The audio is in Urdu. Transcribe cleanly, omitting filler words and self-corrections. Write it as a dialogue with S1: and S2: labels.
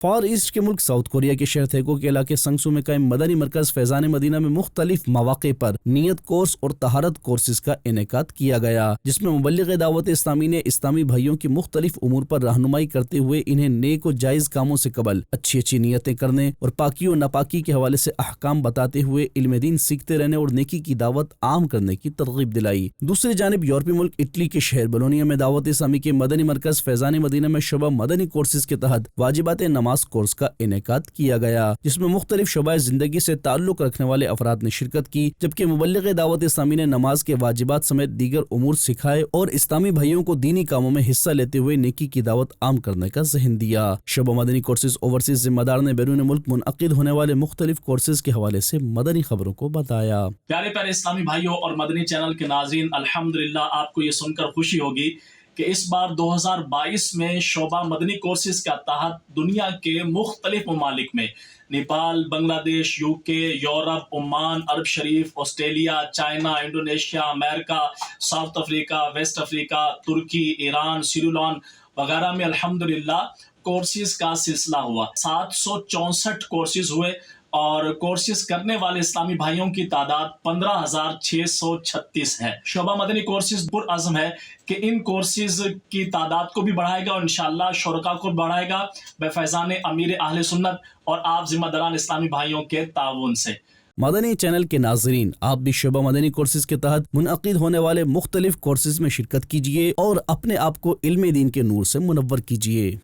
S1: فار ایسٹ کے ملک ساؤتھ کوریا کے شہر تھیکو کے علاقے سنگسو میں قائم مدنی مرکز فیضان مدینہ میں مختلف مواقع پر نیت کورس اور طہارت کورسز کا انعقاد کیا گیا، جس میں مبلغ دعوت اسلامی نے اسلامی بھائیوں کی مختلف امور پر رہنمائی کرتے ہوئے انہیں نیک و جائز کاموں سے قبل اچھی نیتیں کرنے اور پاکی و ناپاکی کے حوالے سے احکام بتاتے ہوئے علم دین سیکھتے رہنے اور نیکی کی دعوت عام کرنے کی ترغیب دلائی۔ دوسری جانب یورپی ملک اٹلی کے شہر بولونیا میں دعوت اسلامی کے مدنی مرکز فیضان مدینہ میں شعبہ مدنی کورسز کے تحت واجبات نماز کورس کا انعقاد کیا گیا، جس میں مختلف شعبہ زندگی سے تعلق رکھنے والے افراد نے شرکت کی، جبکہ مبلغ دعوت اسلامی نے نماز کے واجبات سمیت دیگر امور سکھائے اور اسلامی بھائیوں کو دینی کاموں میں حصہ لیتے ہوئے نیکی کی دعوت عام کرنے کا ذہن دیا۔ شعبہ مدنی کورسز اوورسیز ذمہ دار نے بیرون ملک منعقد ہونے والے مختلف کورسز کے حوالے سے مدنی خبروں کو بتایا۔
S2: پیارے پیارے اسلامی بھائیوں اور مدنی چینل کے ناظرین، الحمدللہ آپ کو یہ سن کر خوشی ہوگی کہ اس بار 2022 میں شعبہ مدنی کورسز کا تحت دنیا کے مختلف ممالک میں نیپال، بنگلہ دیش، UK، یورپ، عمان، عرب شریف، آسٹریلیا، چائنا، انڈونیشیا، امریکہ، ساؤتھ افریقہ، ویسٹ افریقہ، ترکی، ایران، سری لنکا وغیرہ میں الحمدللہ کورسز کا سلسلہ ہوا۔ 764 کورسز ہوئے اور کورسز کرنے والے اسلامی بھائیوں کی تعداد 15,636 ہے۔ شعبہ مدنی کورسز پرعزم ہے کہ ان کورسز کی تعداد کو بھی بڑھائے گا اور انشاءاللہ شرکاء کو بھی بڑھائے گا بفیضان امیر اہل سنت اور آپ ذمہ داران اسلامی بھائیوں کے تعاون سے۔
S1: مدنی چینل کے ناظرین، آپ بھی شعبہ مدنی کورسز کے تحت منعقد ہونے والے مختلف کورسز میں شرکت کیجیے اور اپنے آپ کو علم دین کے نور سے منور کیجیے۔